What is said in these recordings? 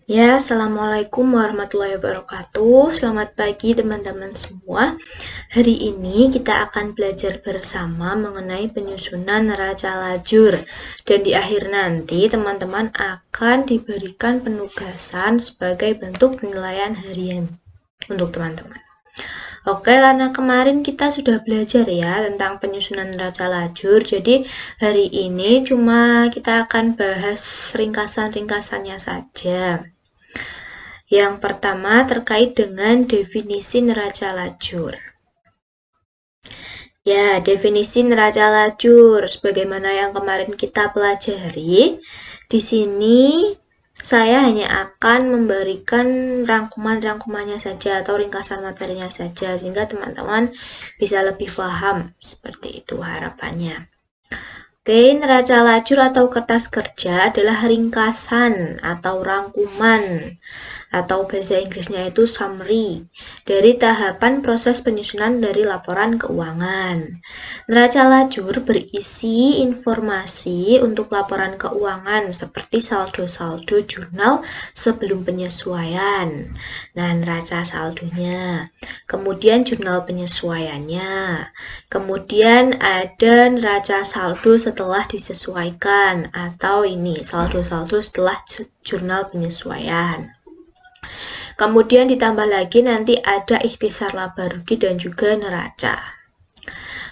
Ya, Assalamualaikum warahmatullahi wabarakatuh. Selamat pagi teman-teman semua. Hari ini kita akan belajar bersama mengenai penyusunan neraca lajur. Dan di akhir nanti teman-teman akan diberikan penugasan sebagai bentuk penilaian harian untuk teman-teman. Oke, karena kemarin kita sudah belajar ya tentang penyusunan neraca lajur. Jadi hari ini cuma kita akan bahas ringkasan-ringkasannya saja. Yang pertama terkait dengan definisi neraca lajur. Ya, definisi neraca lajur sebagaimana yang kemarin kita pelajari. Di sini saya hanya akan memberikan rangkuman-rangkumannya saja atau ringkasan materinya saja sehingga teman-teman bisa lebih paham. Seperti itu harapannya. Oke, neraca lajur atau kertas kerja adalah ringkasan atau rangkuman atau bahasa Inggrisnya itu summary dari tahapan proses penyusunan dari laporan keuangan. Neraca lajur berisi informasi untuk laporan keuangan seperti saldo-saldo jurnal sebelum penyesuaian. Nah, neraca saldonya. Kemudian jurnal penyesuaiannya. Kemudian ada neraca saldo setelah disesuaikan atau ini saldo-saldo setelah jurnal penyesuaian. Kemudian ditambah lagi nanti ada ikhtisar laba rugi dan juga neraca.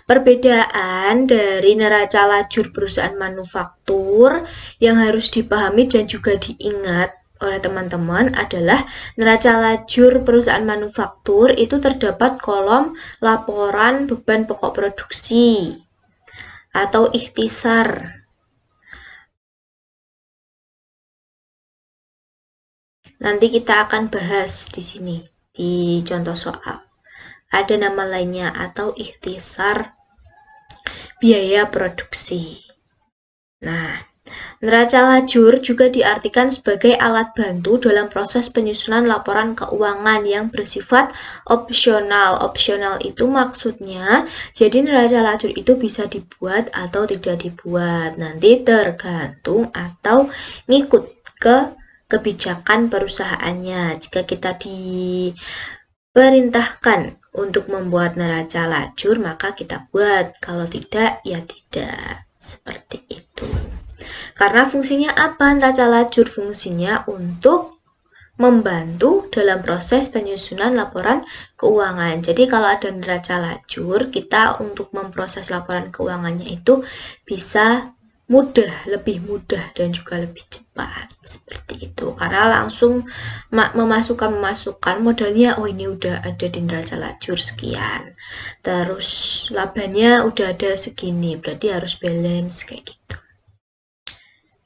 Perbedaan dari neraca lajur perusahaan manufaktur yang harus dipahami dan juga diingat oleh teman-teman adalah neraca lajur perusahaan manufaktur itu terdapat kolom laporan beban pokok produksi atau ikhtisar. Nanti kita akan bahas di sini di contoh soal. Ada nama lainnya atau ikhtisar biaya produksi. Nah, neraca lajur juga diartikan sebagai alat bantu dalam proses penyusunan laporan keuangan yang bersifat opsional. Opsional itu maksudnya, jadi neraca lajur itu bisa dibuat atau tidak dibuat. Nanti tergantung atau ngikut ke kebijakan perusahaannya. Jika kita diperintahkan untuk membuat neraca lajur, maka kita buat. Kalau tidak, ya tidak. Seperti itu. Karena fungsinya apa? Neraca lajur fungsinya untuk membantu dalam proses penyusunan laporan keuangan. Jadi kalau ada neraca lajur, kita untuk memproses laporan keuangannya itu bisa mudah, lebih mudah dan juga lebih cepat. Seperti itu. Karena langsung memasukkan modalnya, oh ini udah ada di neraca lajur sekian. Terus labanya udah ada segini, berarti harus balance kayak gitu.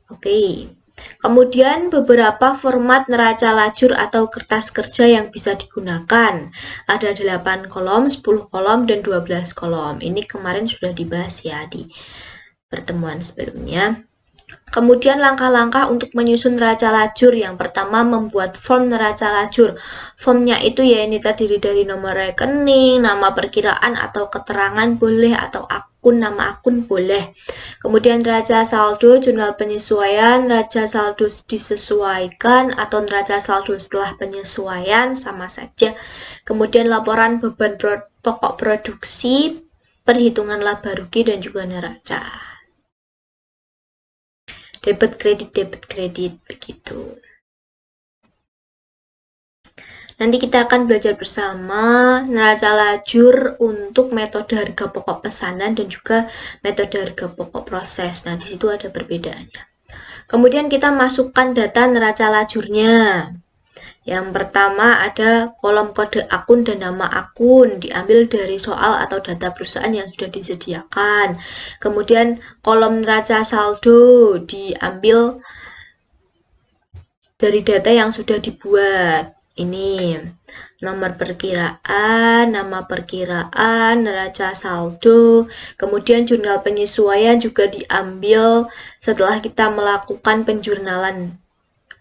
Oke. Kemudian beberapa format neraca lajur atau kertas kerja yang bisa digunakan. Ada 8 kolom, 10 kolom, dan 12 kolom. Ini kemarin sudah dibahas ya di pertemuan sebelumnya. Kemudian langkah-langkah untuk menyusun neraca lajur. Yang pertama membuat form neraca lajur. Formnya itu ya ini terdiri dari nomor rekening, nama perkiraan atau keterangan boleh atau nama akun boleh. Kemudian neraca saldo, jurnal penyesuaian, neraca saldo disesuaikan atau neraca saldo setelah penyesuaian sama saja. Kemudian laporan beban pokok produksi, perhitungan laba rugi dan juga neraca. Debit kredit begitu. Nanti kita akan belajar bersama neraca lajur untuk metode harga pokok pesanan dan juga metode harga pokok proses. Nah, di situ ada perbedaannya. Kemudian kita masukkan data neraca lajurnya. Yang pertama ada kolom kode akun dan nama akun diambil dari soal atau data perusahaan yang sudah disediakan. Kemudian kolom neraca saldo diambil dari data yang sudah dibuat. Ini nomor perkiraan, nama perkiraan, neraca saldo. Kemudian jurnal penyesuaian juga diambil setelah kita melakukan penjurnalan.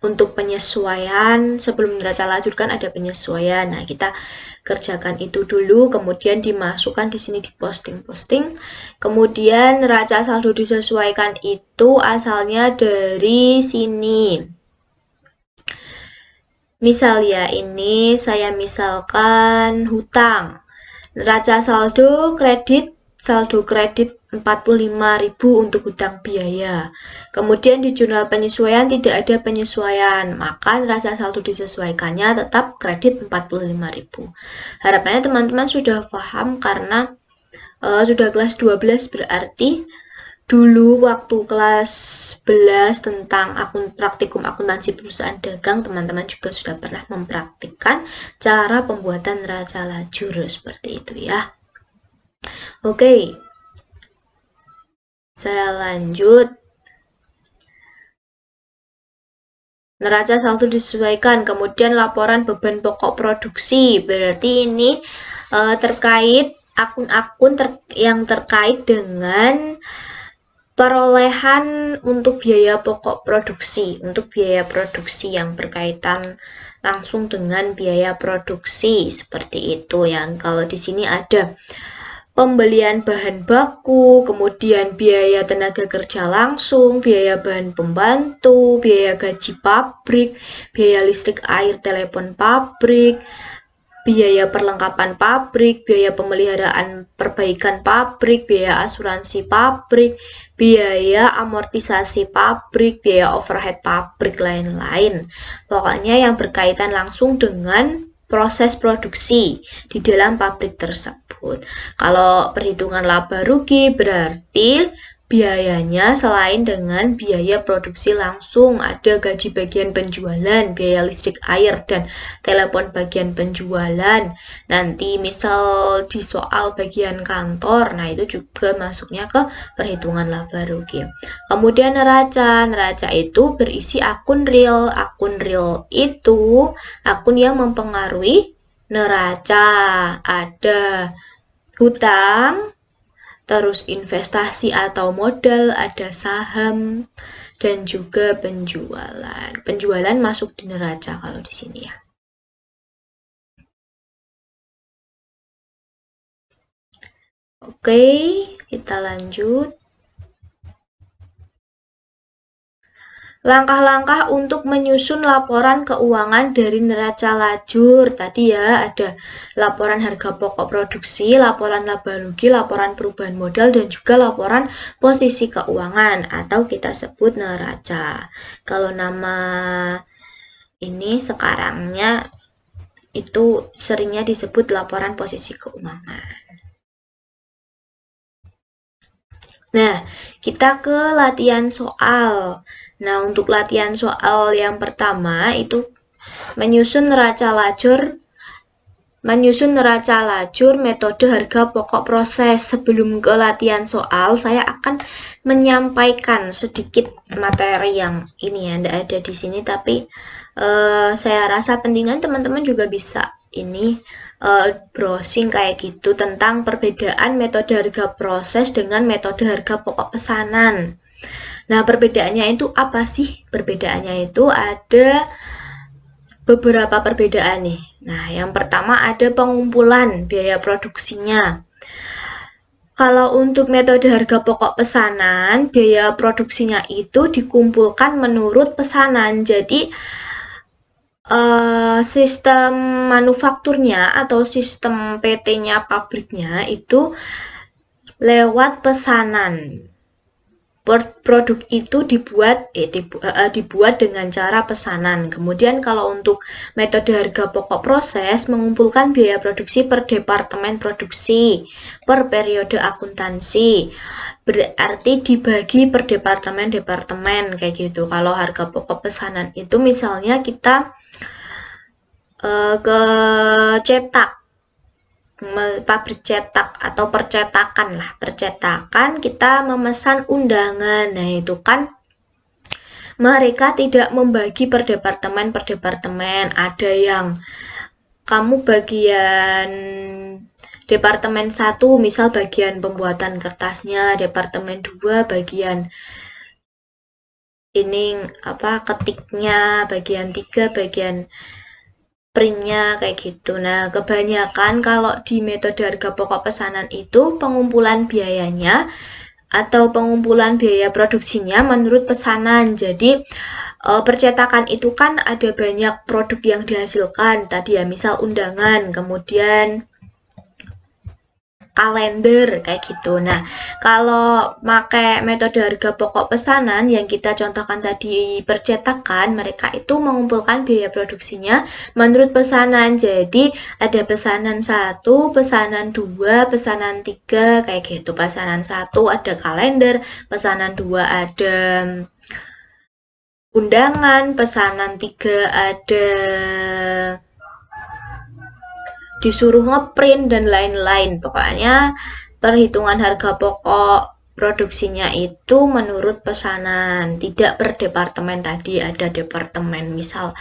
Untuk penyesuaian sebelum neraca lajur kan ada penyesuaian. Nah, kita kerjakan itu dulu, kemudian dimasukkan di sini di posting. Kemudian neraca saldo disesuaikan itu asalnya dari sini. Misal ya, ini saya misalkan hutang. Neraca saldo kredit 45.000 untuk hutang biaya. Kemudian di jurnal penyesuaian tidak ada penyesuaian, maka neraca saldo disesuaikannya tetap kredit 45.000. Harapannya teman-teman sudah paham karena sudah kelas 12, berarti dulu waktu kelas 11 tentang praktikum akuntansi perusahaan dagang, teman-teman juga sudah pernah mempraktikkan cara pembuatan neraca lajur seperti itu ya. Oke, saya lanjut. Neraca saldo disesuaikan, kemudian laporan beban pokok produksi, berarti ini terkait akun-akun yang terkait dengan perolehan untuk biaya pokok produksi, untuk biaya produksi yang berkaitan langsung dengan biaya produksi seperti itu. Yang kalau di sini ada pembelian bahan baku, kemudian biaya tenaga kerja langsung, biaya bahan pembantu, biaya gaji pabrik, biaya listrik, air, telepon pabrik, biaya perlengkapan pabrik, biaya pemeliharaan perbaikan pabrik, biaya asuransi pabrik, biaya amortisasi pabrik, biaya overhead pabrik, lain-lain. Pokoknya yang berkaitan langsung dengan proses produksi di dalam pabrik tersebut. Kalau perhitungan laba rugi berarti biayanya selain dengan biaya produksi langsung, ada gaji bagian penjualan, biaya listrik, air, dan telepon bagian penjualan. Nanti misal di soal bagian kantor, nah itu juga masuknya ke perhitungan laba rugi. Kemudian neraca itu berisi akun real. Akun real itu akun yang mempengaruhi neraca. Ada hutang, terus investasi atau modal, ada saham, dan juga penjualan. Penjualan masuk di neraca kalau di sini ya. Oke, kita lanjut. Langkah-langkah untuk menyusun laporan keuangan dari neraca lajur. Tadi ya ada laporan harga pokok produksi, laporan laba rugi, laporan perubahan modal, dan juga laporan posisi keuangan atau kita sebut neraca. Kalau nama ini sekarangnya itu seringnya disebut laporan posisi keuangan. Nah, kita ke latihan soal. Nah, untuk latihan soal yang pertama itu menyusun neraca lajur metode harga pokok proses. Sebelum ke latihan soal, saya akan menyampaikan sedikit materi yang ini ya, tidak ada di sini, tapi saya rasa pentingnya teman-teman juga bisa ini browsing kayak gitu tentang perbedaan metode harga proses dengan metode harga pokok pesanan. Nah, perbedaannya itu apa sih? Perbedaannya itu ada beberapa perbedaan nih. Nah, yang pertama ada pengumpulan biaya produksinya. Kalau untuk metode harga pokok pesanan, biaya produksinya itu dikumpulkan menurut pesanan. Jadi, sistem manufakturnya atau sistem PT-nya, pabriknya itu lewat pesanan. Produk itu dibuat dengan cara pesanan. Kemudian kalau untuk metode harga pokok proses, mengumpulkan biaya produksi per departemen produksi, per periode akuntansi. Berarti dibagi per departemen kayak gitu. Kalau harga pokok pesanan itu misalnya kita ke cetak, pabrik cetak atau percetakan kita memesan undangan. Nah, itu kan mereka tidak membagi per departemen. Ada yang kamu bagian departemen 1 misal bagian pembuatan kertasnya, departemen 2 bagian ini ketiknya, bagian 3 bagian printnya kayak gitu. Nah, kebanyakan kalau di metode harga pokok pesanan itu pengumpulan biayanya atau pengumpulan biaya produksinya menurut pesanan. Jadi percetakan itu kan ada banyak produk yang dihasilkan tadi ya, misal undangan, kemudian kalender kayak gitu. Nah, kalau pakai metode harga pokok pesanan yang kita contohkan tadi percetakan, mereka itu mengumpulkan biaya produksinya menurut pesanan. Jadi ada pesanan 1, pesanan 2, pesanan 3 kayak gitu. Pesanan 1 ada kalender, pesanan 2 ada undangan, pesanan 3 ada disuruh ngeprint dan lain-lain. Pokoknya perhitungan harga pokok produksinya itu menurut pesanan, tidak per departemen. Tadi ada departemen misal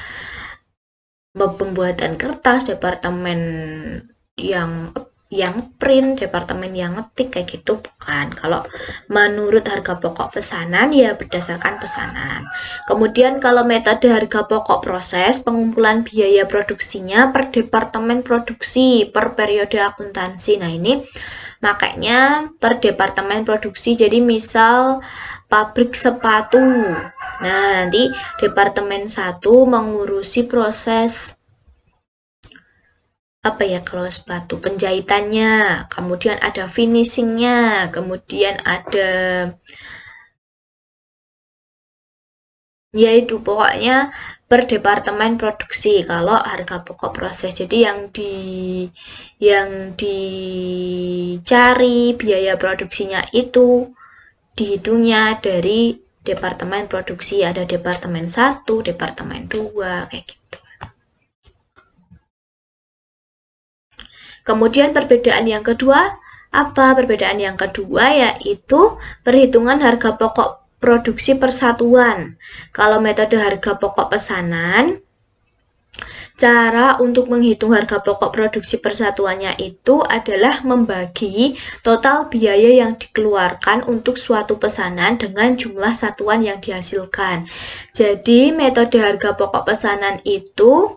pembuatan kertas, departemen yang print, departemen yang ngetik kayak gitu, bukan. Kalau menurut harga pokok pesanan ya berdasarkan pesanan. Kemudian kalau metode harga pokok proses, pengumpulan biaya produksinya per departemen produksi, per periode akuntansi. Nah, ini makanya per departemen produksi. Jadi misal pabrik sepatu. Nah, nanti departemen 1 mengurusi proses apa ya, kalau sepatu penjahitannya, kemudian ada finishingnya, kemudian ada yaitu pokoknya per departemen produksi kalau harga pokok proses. Jadi yang dicari biaya produksinya itu dihitungnya dari departemen produksi. Ada departemen 1, departemen 2 kayak gitu. Kemudian perbedaan yang kedua, apa? Perbedaan yang kedua yaitu perhitungan harga pokok produksi persatuan. Kalau metode harga pokok pesanan, cara untuk menghitung harga pokok produksi persatuannya itu adalah membagi total biaya yang dikeluarkan untuk suatu pesanan dengan jumlah satuan yang dihasilkan. Jadi metode harga pokok pesanan itu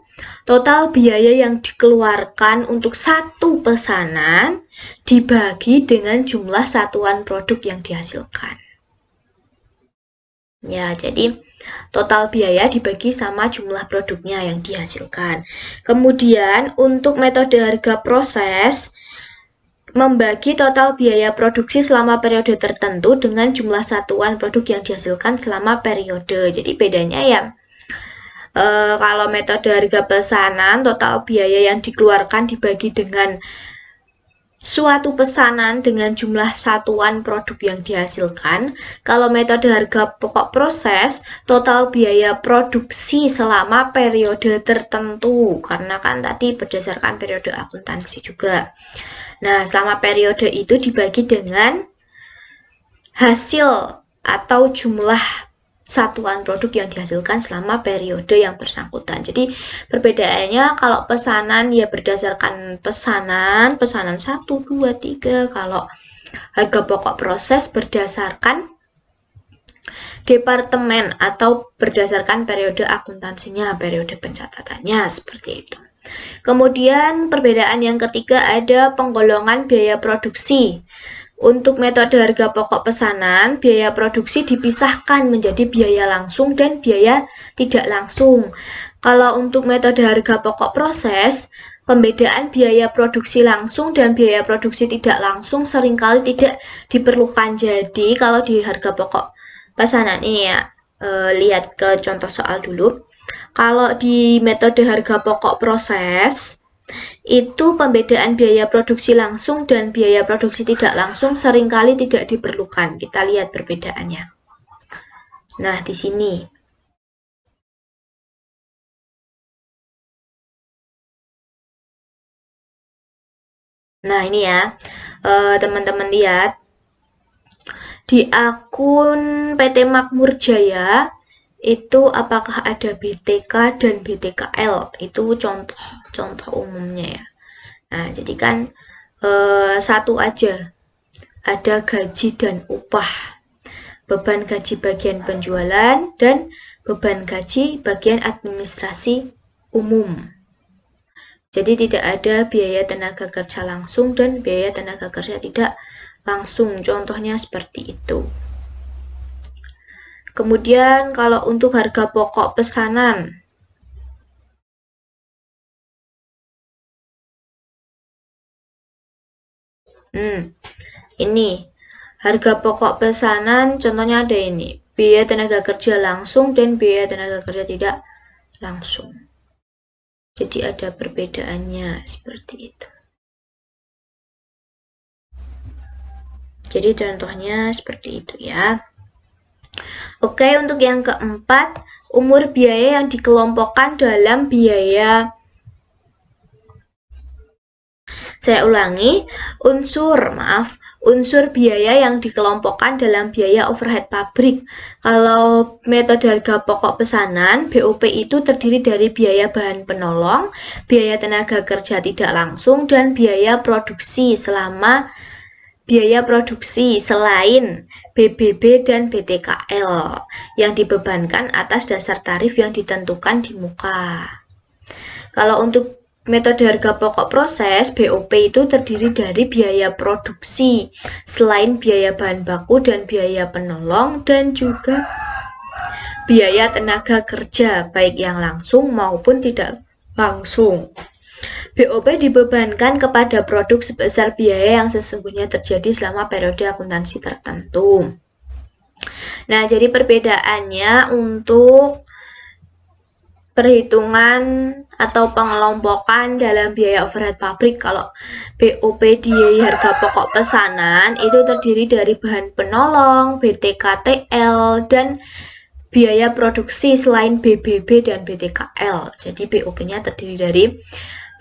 total biaya yang dikeluarkan untuk satu pesanan dibagi dengan jumlah satuan produk yang dihasilkan. Ya, jadi total biaya dibagi sama jumlah produknya yang dihasilkan. Kemudian untuk metode harga proses, membagi total biaya produksi selama periode tertentu dengan jumlah satuan produk yang dihasilkan selama periode. Jadi bedanya ya, kalau metode harga pesanan, total biaya yang dikeluarkan dibagi dengan suatu pesanan dengan jumlah satuan produk yang dihasilkan. Kalau metode harga pokok proses, total biaya produksi selama periode tertentu, karena kan tadi berdasarkan periode akuntansi juga. Nah, selama periode itu dibagi dengan hasil atau jumlah satuan produk yang dihasilkan selama periode yang bersangkutan. Jadi perbedaannya kalau pesanan ya berdasarkan pesanan 1, 2, 3. Kalau harga pokok proses berdasarkan departemen atau berdasarkan periode akuntansinya, periode pencatatannya, seperti itu. Kemudian perbedaan yang ketiga ada penggolongan biaya produksi. Untuk metode harga pokok pesanan, biaya produksi dipisahkan menjadi biaya langsung dan biaya tidak langsung. Kalau untuk metode harga pokok proses, pembedaan biaya produksi langsung dan biaya produksi tidak langsung seringkali tidak diperlukan. Jadi kalau di harga pokok pesanan ini ya, lihat ke contoh soal dulu. Kalau di metode harga pokok proses, itu pembedaan biaya produksi langsung dan biaya produksi tidak langsung seringkali tidak diperlukan. Kita lihat perbedaannya. Nah, di sini. Nah, ini ya, teman-teman lihat. Di akun PT Makmur Jaya, itu apakah ada BTK dan BTKL? Itu contoh umumnya ya. Nah, jadi kan satu aja, ada gaji dan upah, beban gaji bagian penjualan, dan beban gaji bagian administrasi umum. Jadi tidak ada biaya tenaga kerja langsung dan biaya tenaga kerja tidak langsung. Contohnya seperti itu. Kemudian kalau untuk harga pokok pesanan, ini harga pokok pesanan contohnya ada ini, biaya tenaga kerja langsung dan biaya tenaga kerja tidak langsung. Jadi ada perbedaannya seperti itu. Jadi contohnya seperti itu ya. Oke, untuk yang keempat, umur biaya yang dikelompokkan dalam biaya. Saya ulangi, unsur biaya yang dikelompokkan dalam biaya overhead pabrik. Kalau metode harga pokok pesanan, BOP itu terdiri dari biaya bahan penolong, biaya tenaga kerja tidak langsung, dan biaya produksi selain BBB dan BTKL yang dibebankan atas dasar tarif yang ditentukan di muka. Kalau untuk metode harga pokok proses, BOP itu terdiri dari biaya produksi selain biaya bahan baku dan biaya penolong, dan juga biaya tenaga kerja baik yang langsung maupun tidak langsung. BOP dibebankan kepada produk sebesar biaya yang sesungguhnya terjadi selama periode akuntansi tertentu. Nah, jadi perbedaannya untuk perhitungan atau pengelompokan dalam biaya overhead pabrik, kalau BOP di harga pokok pesanan itu terdiri dari bahan penolong, BTKTL, dan biaya produksi selain BBB dan BTKL. Jadi BOP-nya terdiri dari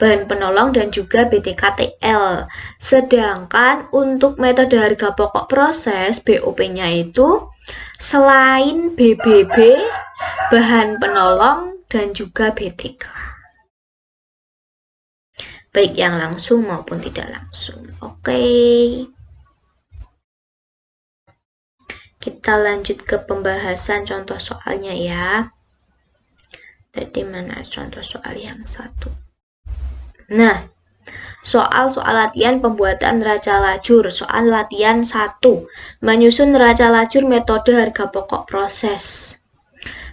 bahan penolong dan juga BTKTL. Sedangkan untuk metode harga pokok proses, BOP-nya itu selain BBB, bahan penolong, dan juga BTK. Baik yang langsung maupun tidak langsung. Oke. Kita lanjut ke pembahasan contoh soalnya ya. Tadi mana contoh soal yang satu? Nah, soal latihan pembuatan neraca lajur. Soal latihan 1. Menyusun neraca lajur metode harga pokok proses.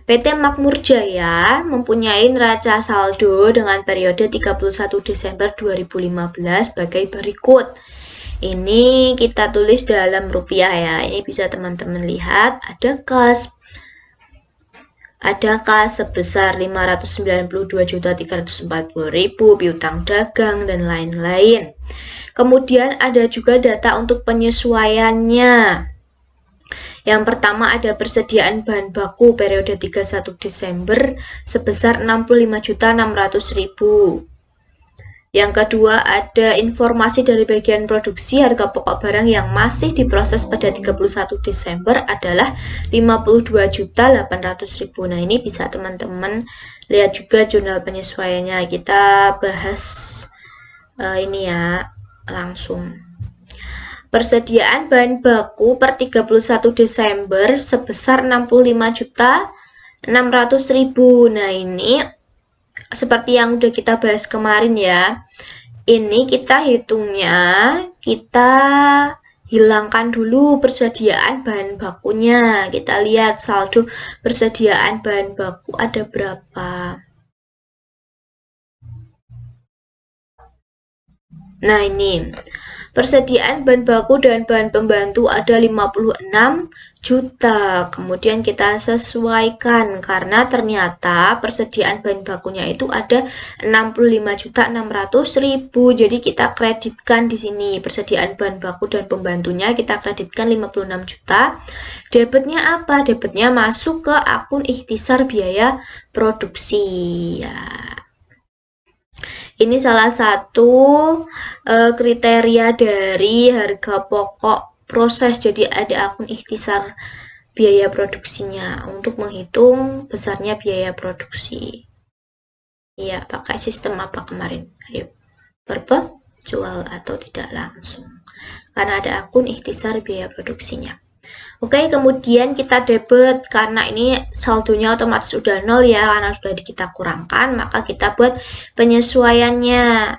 PT Makmur Jaya mempunyai neraca saldo dengan periode 31 Desember 2015 sebagai berikut. Ini kita tulis dalam rupiah ya. Ini bisa teman-teman lihat, ada kas sebesar 592.340.000, piutang dagang, dan lain-lain. Kemudian ada juga data untuk penyesuaiannya. Yang pertama ada persediaan bahan baku periode 31 Desember sebesar 65.600.000. Yang kedua ada informasi dari bagian produksi harga pokok barang yang masih diproses pada 31 Desember adalah 52.800.000. Nah, ini bisa teman-teman lihat juga jurnal penyesuaiannya. Kita bahas ini ya langsung. Persediaan bahan baku per 31 Desember sebesar 65.600.000. Nah, ini seperti yang udah kita bahas kemarin ya. Ini kita hitungnya, kita hilangkan dulu persediaan bahan bakunya. Kita lihat saldo persediaan bahan baku ada berapa. Nah, ini persediaan bahan baku dan bahan pembantu ada 56 juta. Kemudian kita sesuaikan karena ternyata persediaan bahan bakunya itu ada 65.600.000. Jadi kita kreditkan di sini persediaan bahan baku dan pembantunya kita kreditkan 56 juta. Debitnya apa? Debitnya masuk ke akun ikhtisar biaya produksi ya. Ini salah satu kriteria dari harga pokok proses. Jadi ada akun ikhtisar biaya produksinya untuk menghitung besarnya biaya produksi. Ya, pakai sistem apa kemarin? Ayo, jual atau tidak langsung. Karena ada akun ikhtisar biaya produksinya. Oke, kemudian kita debit karena ini saldonya otomatis udah 0 ya, karena sudah kita kurangkan, maka kita buat penyesuaiannya,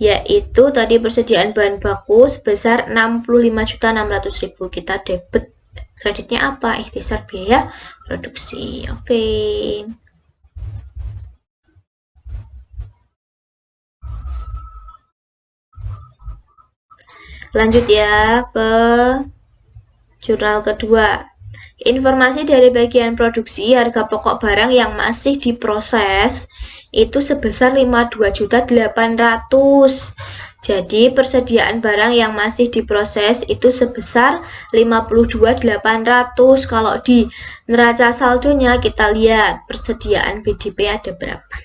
yaitu tadi persediaan bahan baku sebesar 65.600.000 kita debit Kreditnya apa? Ikhtisar biaya produksi. Oke. Lanjut ya ke jurnal kedua. Informasi dari bagian produksi harga pokok barang yang masih diproses itu sebesar 52.800.000. Jadi persediaan barang yang masih diproses itu sebesar 52.800.000. Kalau di neraca saldonya kita lihat persediaan BDP ada berapa.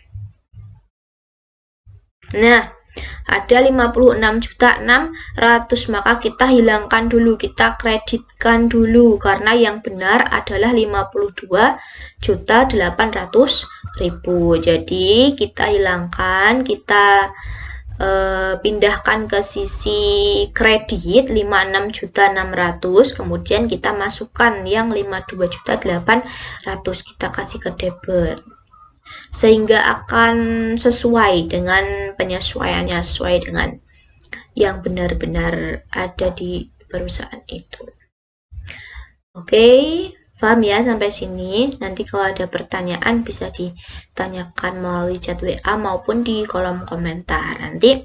Nah, ada 56.600.000, maka kita hilangkan dulu, kita kreditkan dulu karena yang benar adalah 52.800.000. Jadi kita hilangkan, kita pindahkan ke sisi kredit 56.600.000, kemudian kita masukkan yang 52.800.000, kita kasih ke debit, sehingga akan sesuai dengan penyesuaiannya, sesuai dengan yang benar-benar ada di perusahaan itu. Oke, paham ya sampai sini? Nanti kalau ada pertanyaan bisa ditanyakan melalui chat WA maupun di kolom komentar. Nanti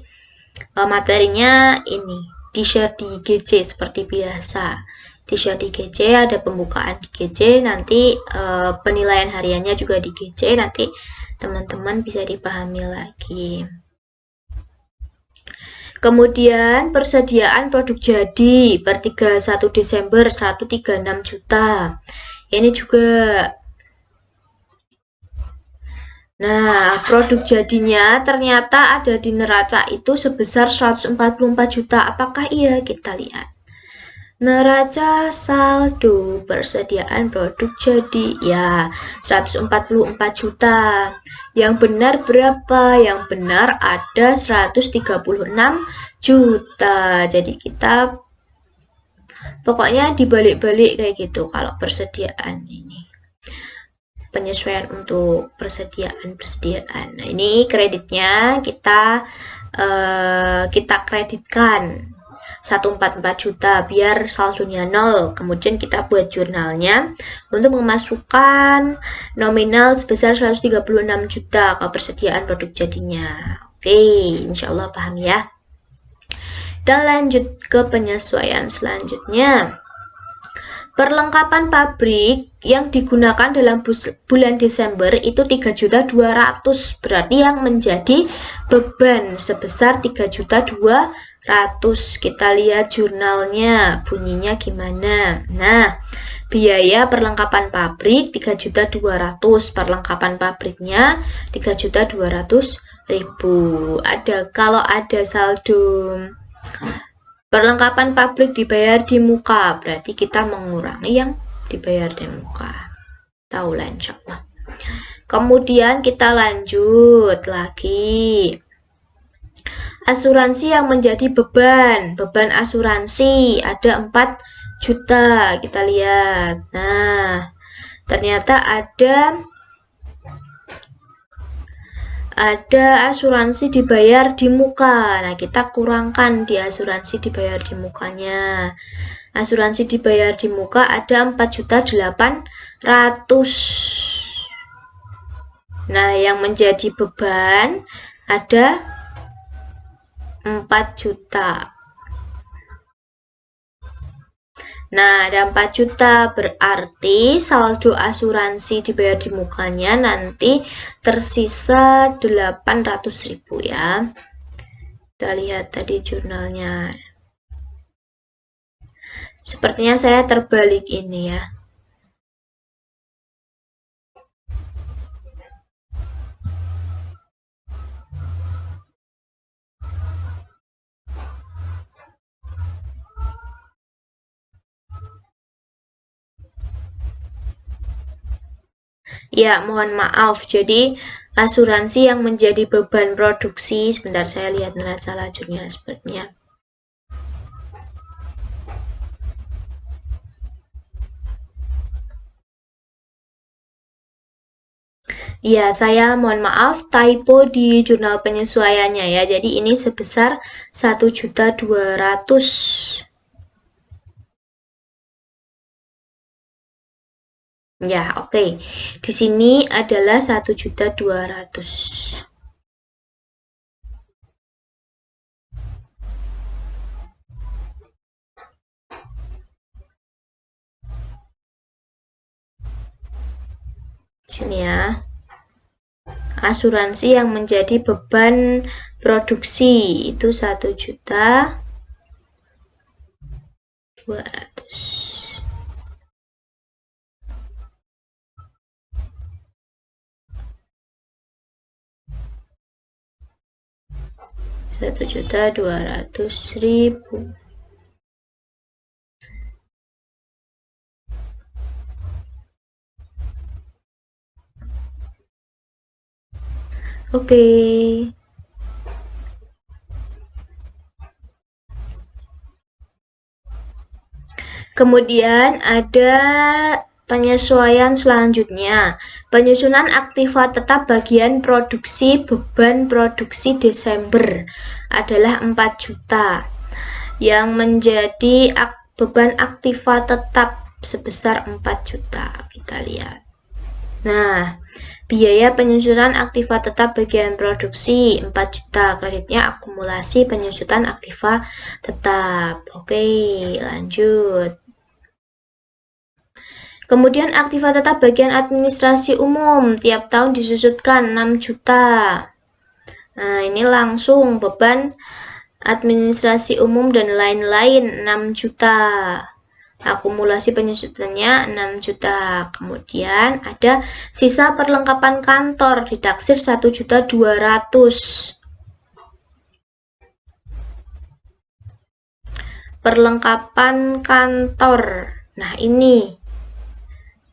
materinya ini di-share di GC seperti biasa. Di-share di GC, ada pembukaan di GC, nanti penilaian hariannya juga di GC, nanti teman-teman bisa dipahami lagi. Kemudian persediaan produk jadi per 31 Desember 136 juta. Ini juga. Nah, produk jadinya ternyata ada di neraca itu sebesar 144 juta. Apakah iya? Kita lihat. Neraca saldo persediaan produk jadi, ya 144 juta. Yang benar berapa? Yang benar ada 136 juta. Jadi kita pokoknya dibalik-balik kayak gitu kalau persediaan ini. Penyesuaian untuk persediaan. Nah, ini kreditnya kita kreditkan 144 juta biar saldonya 0. Kemudian kita buat jurnalnya untuk memasukkan nominal sebesar 136 juta ke persediaan produk jadinya. Oke, insya Allah paham ya. Kita lanjut ke penyesuaian selanjutnya. Perlengkapan pabrik yang digunakan dalam bulan Desember itu 3.200.000, berarti yang menjadi beban sebesar 3.200.000. Kita lihat jurnalnya bunyinya gimana. Nah, biaya perlengkapan pabrik 3.200.000, perlengkapan pabriknya 3.200.000. Kalau ada saldo perlengkapan pabrik dibayar di muka, berarti kita mengurangi yang dibayar di muka. Tahulah insya Allah. Kemudian kita lanjut lagi. Asuransi yang menjadi beban asuransi ada 4 juta. Kita lihat. Nah, ternyata ada asuransi dibayar di muka. Nah, kita kurangkan di asuransi dibayar di mukanya. Asuransi dibayar di muka ada 4.800.000. Nah, yang menjadi beban ada 4 juta. Nah, ada 4 juta, berarti saldo asuransi dibayar di mukanya nanti tersisa 800.000 ya. Kita lihat tadi jurnalnya. Sepertinya saya terbalik ini ya. Ya, mohon maaf. Jadi, asuransi yang menjadi beban produksi, sebentar saya lihat neraca lajurnya sepertinya. Ya, saya mohon maaf, typo di jurnal penyesuaiannya ya. Jadi, ini sebesar 1.200.000. Ya, oke. Di sini adalah 1.200.000. Sini ya. Asuransi yang menjadi beban produksi itu 1.200.000. 1.200.000. Oke. Kemudian ada penyesuaian selanjutnya. Penyusunan aktiva tetap bagian produksi beban produksi Desember adalah 4 juta. Yang menjadi beban aktiva tetap sebesar 4 juta. Kita lihat. Nah, biaya penyusunan aktiva tetap bagian produksi 4 juta. Kreditnya akumulasi penyusunan aktiva tetap. Oke, lanjut. Kemudian aktiva tetap bagian administrasi umum tiap tahun disusutkan 6 juta. Nah, ini langsung beban administrasi umum dan lain-lain 6 juta. Akumulasi penyusutannya 6 juta. Kemudian ada sisa perlengkapan kantor ditaksir 1.200.000. Perlengkapan kantor. Nah, ini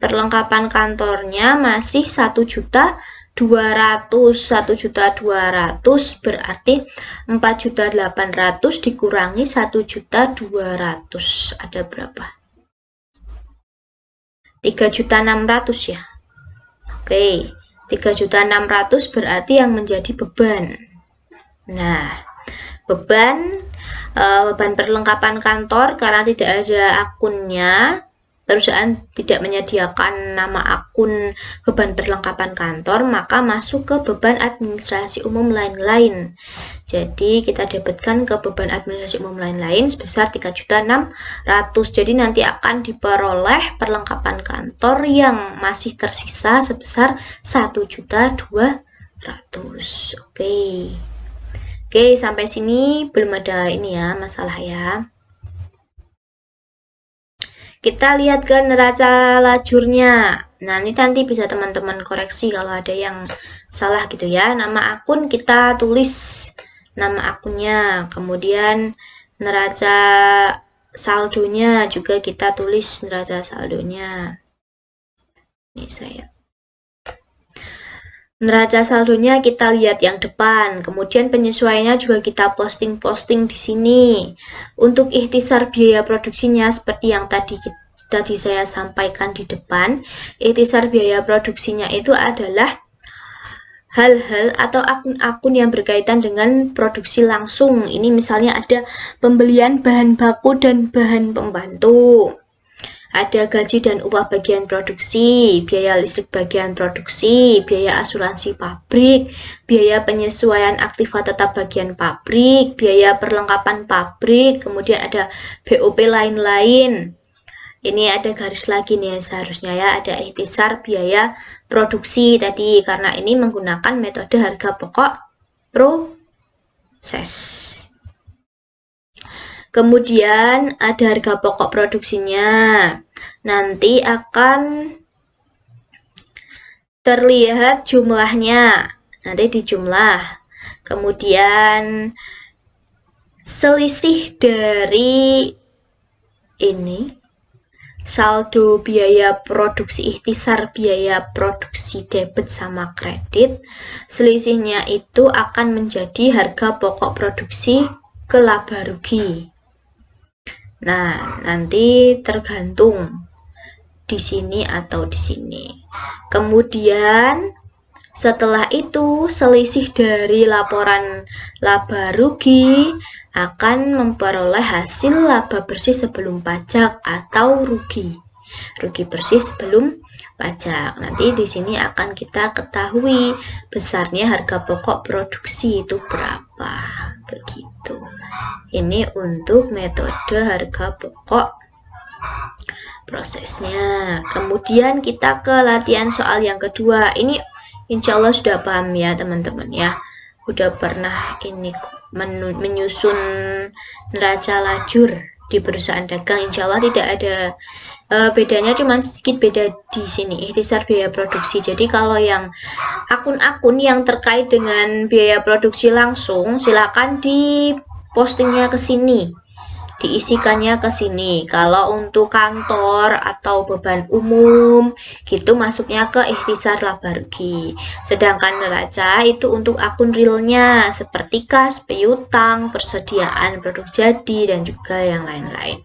perlengkapan kantornya masih 1.200.000. 1.200.000 berarti 4.800.000 dikurangi 1.200.000 ada berapa? 3.600.000 ya. Oke, 3.600.000 berarti yang menjadi beban. Nah, beban perlengkapan kantor karena tidak ada akunnya, perusahaan tidak menyediakan nama akun beban perlengkapan kantor, maka masuk ke beban administrasi umum lain-lain. Jadi kita dapatkan ke beban administrasi umum lain-lain sebesar 3.600.000. Jadi nanti akan diperoleh perlengkapan kantor yang masih tersisa sebesar 1.200.000. Oke, sampai sini belum ada ini ya, masalah ya. Kita lihat ke neraca lajurnya. Nah, ini nanti bisa teman-teman koreksi kalau ada yang salah gitu ya. Nama akun kita tulis nama akunnya. Kemudian neraca saldonya juga kita tulis neraca saldonya. Ini saya. Neraca saldonya kita lihat yang depan, kemudian penyesuaiannya juga kita posting di sini. Untuk ikhtisar biaya produksinya seperti yang tadi saya sampaikan di depan, ikhtisar biaya produksinya itu adalah hal-hal atau akun-akun yang berkaitan dengan produksi langsung. Ini misalnya ada pembelian bahan baku dan bahan pembantu. Ada gaji dan upah bagian produksi, biaya listrik bagian produksi, biaya asuransi pabrik, biaya penyesuaian aktiva tetap bagian pabrik, biaya perlengkapan pabrik, kemudian ada BOP lain-lain. Ini ada garis lagi nih seharusnya ya, ada ikhtisar biaya produksi tadi, karena ini menggunakan metode harga pokok proses. Kemudian ada harga pokok produksinya. Nanti akan terlihat jumlahnya. Nanti dijumlah. Kemudian selisih dari ini saldo biaya produksi, ikhtisar biaya produksi debit sama kredit, selisihnya itu akan menjadi harga pokok produksi ke laba rugi. Nah, nanti tergantung di sini atau di sini. Kemudian setelah itu selisih dari laporan laba rugi akan memperoleh hasil laba bersih sebelum pajak atau rugi bersih sebelum pajak. Nanti di sini akan kita ketahui besarnya harga pokok produksi itu berapa. Begitu. Ini untuk metode harga pokok prosesnya. Kemudian kita ke latihan soal yang kedua. Ini insya Allah sudah paham ya teman-teman ya. Udah pernah ini menyusun neraca lajur di perusahaan dagang. Insya Allah tidak ada bedanya, cuman sedikit beda di sini ikhtisar biaya produksi. Jadi kalau yang akun-akun yang terkait dengan biaya produksi langsung silakan di postingnya ke sini, diisikannya ke sini. Kalau untuk kantor atau beban umum gitu masuknya ke ikhtisar laba rugi. Sedangkan neraca itu untuk akun realnya seperti kas, piutang, persediaan produk jadi dan juga yang lain-lain.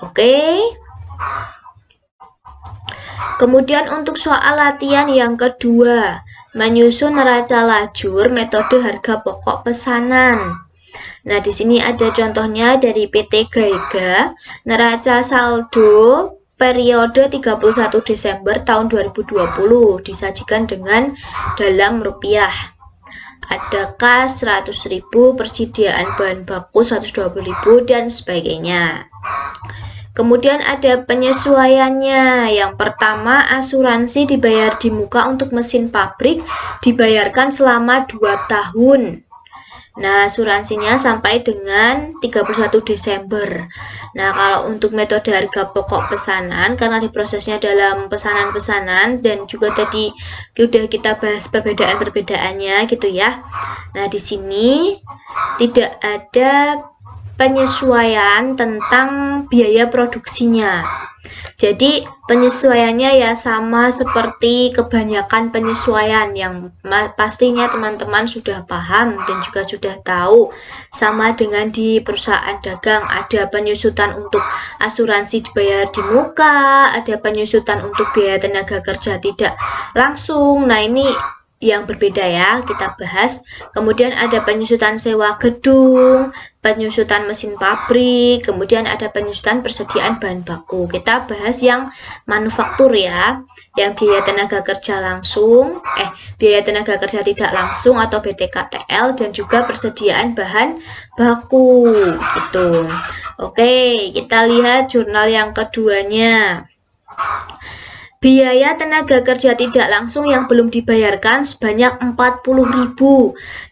Oke. Kemudian untuk soal latihan yang kedua, menyusun neraca lajur metode harga pokok pesanan. Nah, di sini ada contohnya dari PT Gaiga, neraca saldo periode 31 Desember tahun 2020 disajikan dengan dalam rupiah. Ada kas 100.000, persediaan bahan baku 120.000 dan sebagainya. Kemudian ada penyesuaiannya. Yang pertama, asuransi dibayar di muka untuk mesin pabrik dibayarkan selama 2 tahun. Nah, asuransinya sampai dengan 31 Desember. Nah, kalau untuk metode harga pokok pesanan, karena diprosesnya dalam pesanan-pesanan dan juga tadi sudah kita bahas perbedaan-perbedaannya gitu ya. Nah, di sini tidak ada penyesuaian tentang biaya produksinya. Jadi penyesuaiannya ya sama seperti kebanyakan penyesuaian yang pastinya teman-teman sudah paham dan juga sudah tahu. Sama dengan di perusahaan dagang, ada penyusutan untuk asuransi dibayar di muka, ada penyusutan untuk biaya tenaga kerja tidak langsung. Nah, ini yang berbeda ya, kita bahas. Kemudian ada penyusutan sewa gedung, penyusutan mesin pabrik, kemudian ada penyusutan persediaan bahan baku. Kita bahas yang manufaktur ya, yang biaya tenaga kerja langsung, biaya tenaga kerja tidak langsung atau BTKTL, dan juga persediaan bahan baku gitu. Oke, kita lihat jurnal yang keduanya. Biaya tenaga kerja tidak langsung yang belum dibayarkan sebanyak 40.000.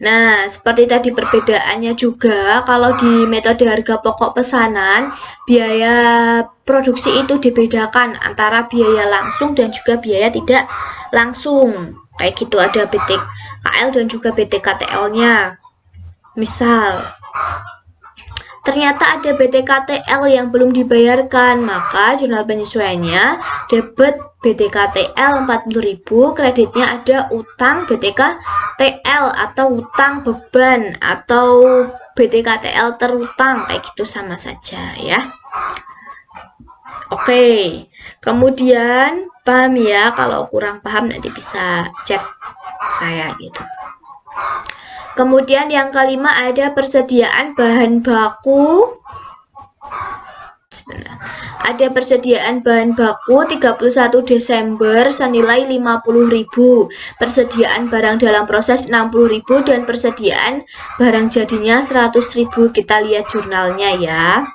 Nah, seperti tadi perbedaannya juga, kalau di metode harga pokok pesanan, biaya produksi itu dibedakan antara biaya langsung dan juga biaya tidak langsung. Kayak gitu, ada BTKL dan juga BTKTL-nya. Misal, ternyata ada BTKTL yang belum dibayarkan, maka jurnal penyesuaiannya debit BTKTL 40.000, kreditnya ada utang BTKTL atau utang beban atau BTKTL terutang, kayak gitu sama saja ya. Oke, kemudian paham ya, kalau kurang paham nanti bisa chat saya gitu. Kemudian yang kelima ada persediaan bahan baku. Ada persediaan bahan baku 31 Desember senilai 50.000, persediaan barang dalam proses 60.000 dan persediaan barang jadinya 100.000. Kita lihat jurnalnya ya.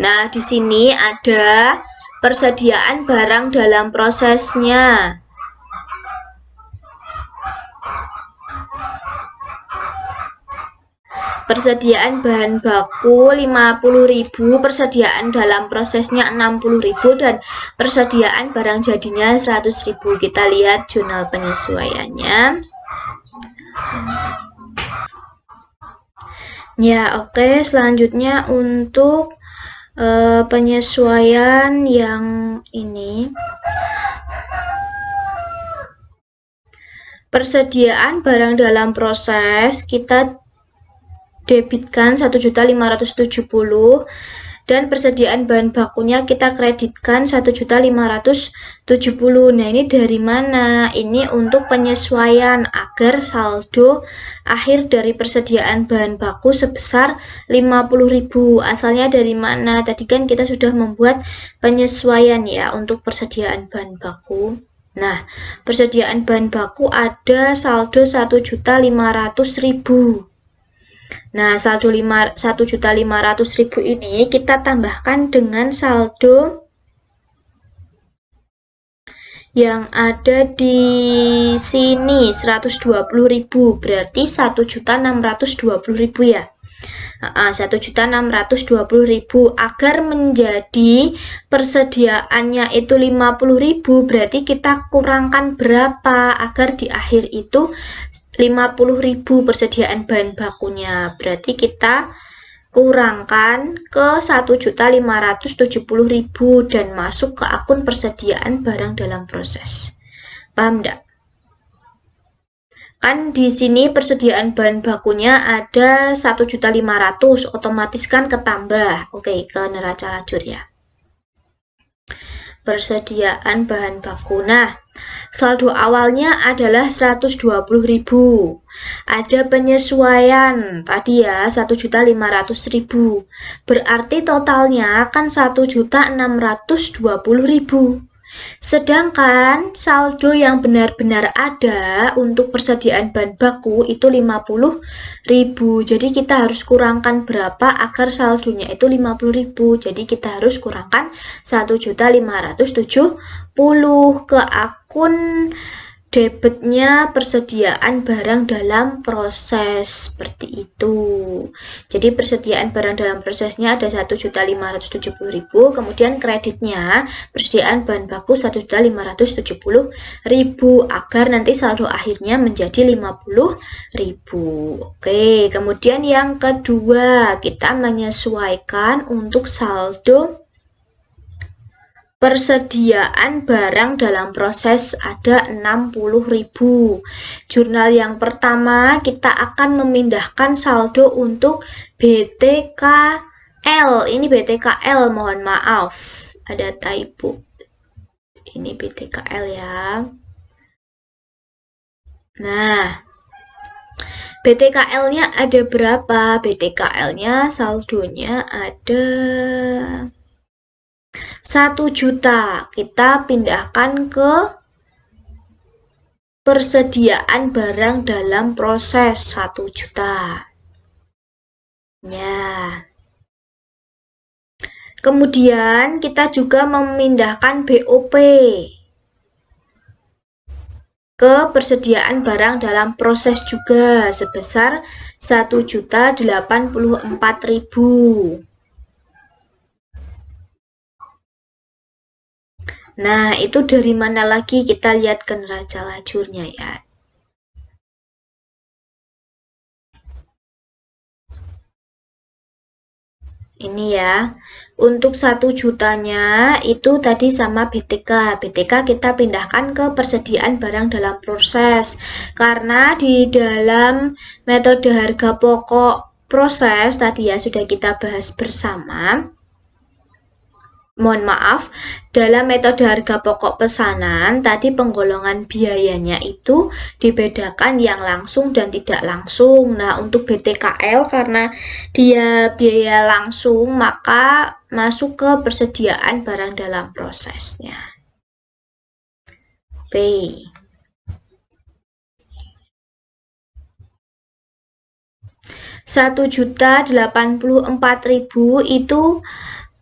Nah, di sini ada persediaan barang dalam prosesnya. Persediaan bahan baku 50.000, persediaan dalam prosesnya 60.000 dan persediaan barang jadinya 100.000. Kita lihat jurnal penyesuaiannya. Ya, oke, selanjutnya untuk penyesuaian yang ini. Persediaan barang dalam proses kita debitkan 1.570.000. Dan persediaan bahan bakunya kita kreditkan 1.570.000. Nah, ini dari mana? Ini untuk penyesuaian agar saldo akhir dari persediaan bahan baku sebesar 50.000. Asalnya dari mana? Tadi kan kita sudah membuat penyesuaian ya untuk persediaan bahan baku. Nah, persediaan bahan baku ada saldo 1.500.000. Nah, saldo 1.500.000 ini kita tambahkan dengan saldo yang ada di sini 120.000, berarti 1.620.000 ya. 1.620.000 agar menjadi persediaannya itu 50.000, berarti kita kurangkan berapa agar di akhir itu 50.000 persediaan bahan bakunya, berarti kita kurangkan ke 1.570.000 dan masuk ke akun persediaan barang dalam proses. Paham enggak? Kan di sini persediaan bahan bakunya ada 1.500.000, otomatis kan ketambah. Oke, ke neraca lajur ya. Persediaan bahan baku. Nah, saldo awalnya adalah 120.000. Ada penyesuaian tadi ya 1.500.000. Berarti totalnya kan 1.620.000. Sedangkan saldo yang benar-benar ada untuk persediaan bahan baku itu 50.000. Jadi kita harus kurangkan berapa agar saldonya itu 50.000. Jadi kita harus kurangkan 1.570 ke akun debitnya persediaan barang dalam proses, seperti itu. Jadi persediaan barang dalam prosesnya ada 1.570.000, kemudian kreditnya persediaan bahan baku 1.570.000 agar nanti saldo akhirnya menjadi 50.000. Oke, kemudian yang kedua kita menyesuaikan untuk saldo persediaan barang dalam proses ada 60.000. Jurnal yang pertama kita akan memindahkan saldo untuk BTKL. Ini BTKL, mohon maaf. Ada typo. Ini BTKL ya. Nah, BTKL-nya ada berapa? BTKL-nya saldonya ada 1 juta. Kita pindahkan ke persediaan barang dalam proses 1 juta. Ya. Kemudian kita juga memindahkan BOP ke persediaan barang dalam proses juga sebesar 1.084.000. Nah, itu dari mana lagi? Kita lihat ke neraca lajurnya ya. Ini ya, untuk 1 jutanya itu tadi sama BTK. BTK kita pindahkan ke persediaan barang dalam proses. Karena di dalam metode harga pokok proses tadi ya sudah kita bahas bersama. Mohon maaf, dalam metode harga pokok pesanan, tadi penggolongan biayanya itu dibedakan yang langsung dan tidak langsung. Nah, untuk BTKL karena dia biaya langsung, maka masuk ke persediaan barang dalam prosesnya. Oke. Rp1.084.000 itu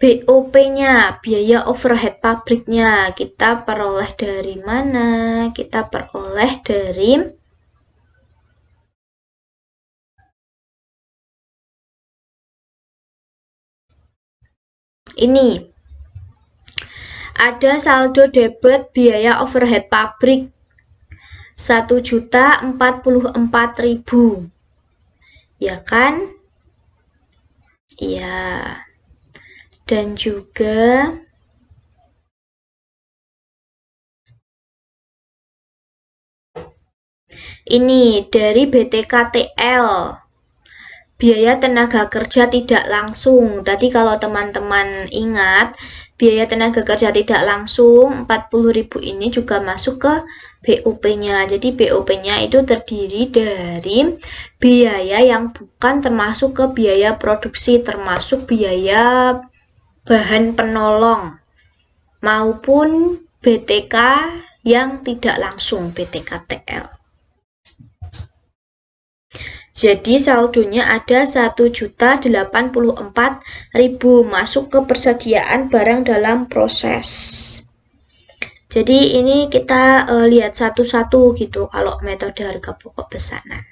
BOP-nya, biaya overhead pabriknya, kita peroleh dari mana? Kita peroleh dari ini. Ada saldo debit biaya overhead pabrik 1.044.000. Ya kan? Iya. Dan juga ini dari BTKTL. biaya tenaga kerja tidak langsung. Tadi kalau teman-teman ingat, biaya tenaga kerja tidak langsung 40.000 ini juga masuk ke BOP-nya. Jadi BOP-nya itu terdiri dari biaya yang bukan termasuk ke biaya produksi, termasuk biaya bahan penolong maupun BTK yang tidak langsung, BTKTL. Jadi saldonya ada 1.084.000 masuk ke persediaan barang dalam proses. Jadi ini kita lihat satu-satu gitu kalau metode harga pokok pesanan.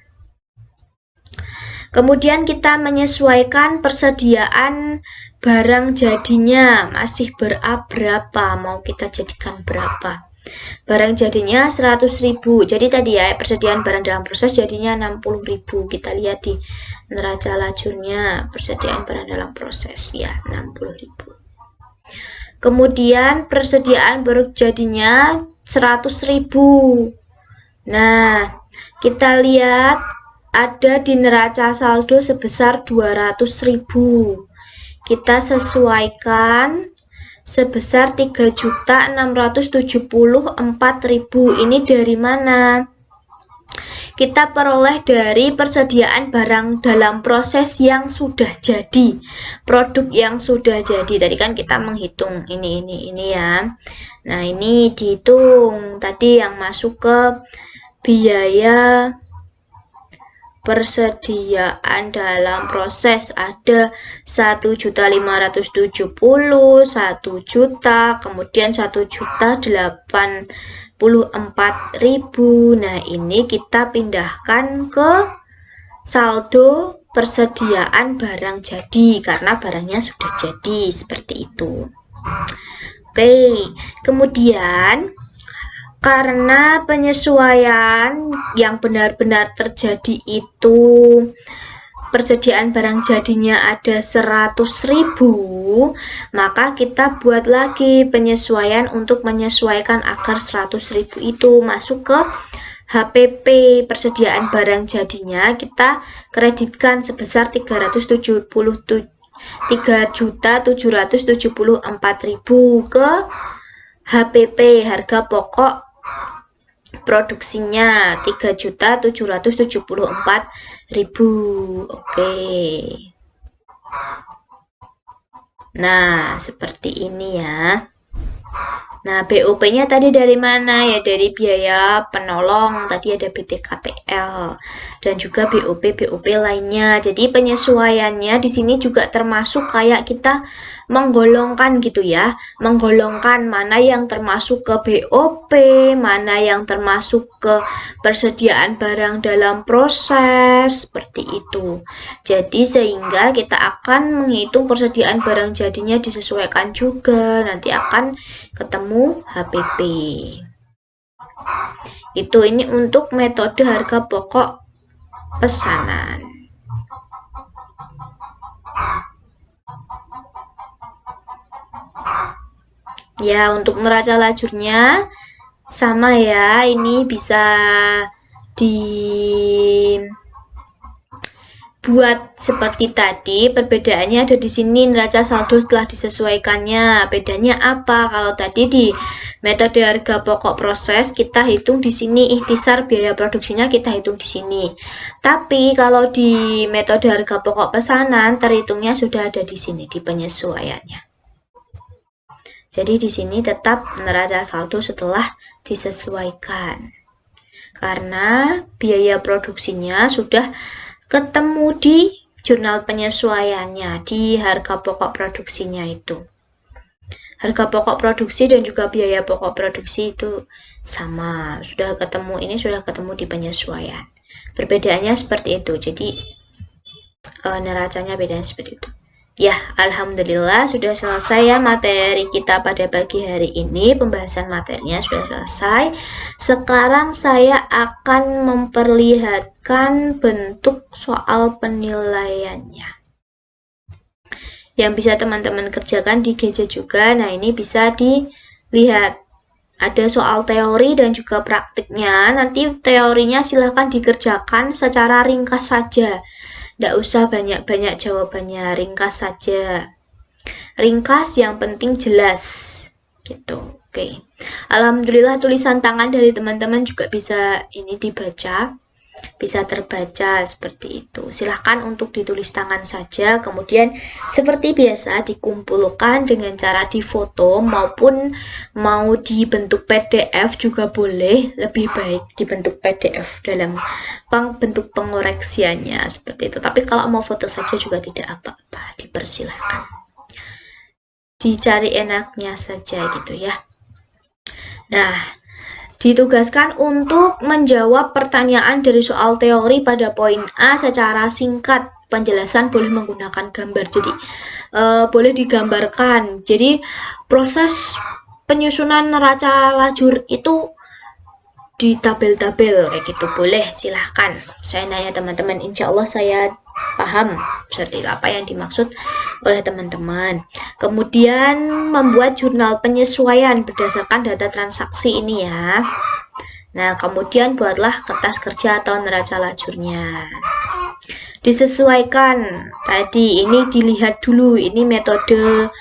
Kemudian kita menyesuaikan persediaan barang jadinya masih berapa, mau kita jadikan berapa. Barang jadinya 100.000. Jadi tadi ya persediaan barang dalam proses jadinya 60.000. Kita lihat di neraca lajurnya persediaan barang dalam proses ya 60.000. Kemudian persediaan barang jadinya 100.000. Nah, kita lihat ada di neraca saldo sebesar 200.000. Kita sesuaikan sebesar 3.674.000. Ini dari mana? Kita peroleh dari persediaan barang dalam proses yang sudah jadi, produk yang sudah jadi. Tadi kan kita menghitung ini ya. Nah, ini dihitung tadi yang masuk ke biaya persediaan dalam proses ada 1.570.000, 1 juta, kemudian 1.084.000. Nah, ini kita pindahkan ke saldo persediaan barang jadi karena barangnya sudah jadi seperti itu. Oke, kemudian karena penyesuaian yang benar-benar terjadi itu persediaan barang jadinya ada 100.000, maka kita buat lagi penyesuaian untuk menyesuaikan agar 100.000 itu masuk ke HPP. Persediaan barang jadinya kita kreditkan sebesar 3.774.000 ke HPP, harga pokok produksinya 3.774.000. Oke. Nah, seperti ini ya. Nah, BOP-nya tadi dari mana? Ya dari biaya penolong, tadi ada BTKTL dan juga BOP lainnya. Jadi penyesuaiannya di sini juga termasuk kayak kita menggolongkan gitu ya, menggolongkan mana yang termasuk ke BOP, mana yang termasuk ke persediaan barang dalam proses, seperti itu. Jadi sehingga kita akan menghitung persediaan barang jadinya disesuaikan juga, nanti akan ketemu HPP. Itu ini untuk metode harga pokok pesanan. Ya, untuk neraca lajurnya sama ya, ini bisa dibuat seperti tadi. Perbedaannya ada di sini, neraca saldo setelah disesuaikannya. Bedanya apa? Kalau tadi di metode harga pokok proses kita hitung di sini ikhtisar biaya produksinya kita hitung di sini. Tapi kalau di metode harga pokok pesanan terhitungnya sudah ada di sini di penyesuaiannya. Jadi di sini tetap neraca saldo setelah disesuaikan. Karena biaya produksinya sudah ketemu di jurnal penyesuaiannya, di harga pokok produksinya itu. Harga pokok produksi dan juga biaya pokok produksi itu sama, sudah ketemu, ini sudah ketemu di penyesuaian. Perbedaannya seperti itu, jadi neracanya bedanya seperti itu. Ya, alhamdulillah sudah selesai ya materi kita pada pagi hari ini. Pembahasan materinya sudah selesai. Sekarang saya akan memperlihatkan bentuk soal penilaiannya yang bisa teman-teman kerjakan di gadget juga. Nah, ini bisa dilihat. Ada soal teori dan juga praktiknya. Nanti teorinya silahkan dikerjakan secara ringkas saja. Nggak usah banyak-banyak jawabannya, ringkas saja. Ringkas yang penting jelas. Gitu. Oke. Alhamdulillah tulisan tangan dari teman-teman juga bisa ini dibaca. Bisa terbaca seperti itu. Silahkan untuk ditulis tangan saja, kemudian seperti biasa dikumpulkan dengan cara difoto maupun mau dibentuk PDF juga boleh, lebih baik dibentuk PDF dalam bentuk pengoreksiannya seperti itu. Tapi kalau mau foto saja juga tidak apa-apa, dipersilahkan. Dicari enaknya saja gitu ya. Nah, ditugaskan untuk menjawab pertanyaan dari soal teori pada poin A secara singkat. Penjelasan boleh menggunakan gambar, jadi boleh digambarkan. Jadi proses penyusunan neraca lajur itu di tabel-tabel kayak gitu boleh, silahkan. Saya nanya teman-teman, insya Allah saya paham seperti apa yang dimaksud oleh teman-teman. Kemudian membuat jurnal penyesuaian berdasarkan data transaksi ini ya. Nah, kemudian buatlah kertas kerja atau neraca lajurnya. Disesuaikan tadi, ini dilihat dulu, ini metode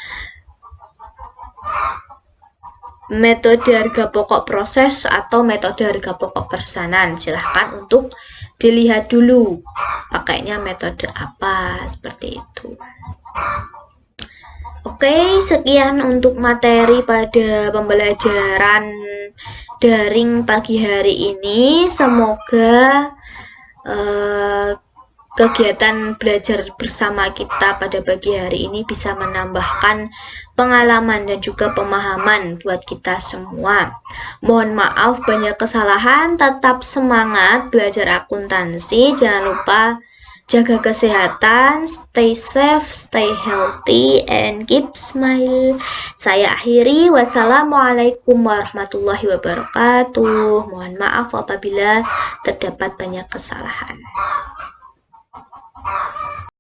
harga pokok proses atau metode harga pokok pesanan. Silahkan untuk dilihat dulu pakainya metode apa, seperti itu. Oke, sekian untuk materi pada pembelajaran daring pagi hari ini. Semoga kegiatan belajar bersama kita pada pagi hari ini bisa menambahkan pengalaman dan juga pemahaman buat kita semua. Mohon maaf banyak kesalahan, tetap semangat belajar akuntansi, jangan lupa jaga kesehatan, stay safe, stay healthy, and keep smile. Saya akhiri, wassalamualaikum warahmatullahi wabarakatuh. Mohon maaf apabila terdapat banyak kesalahan.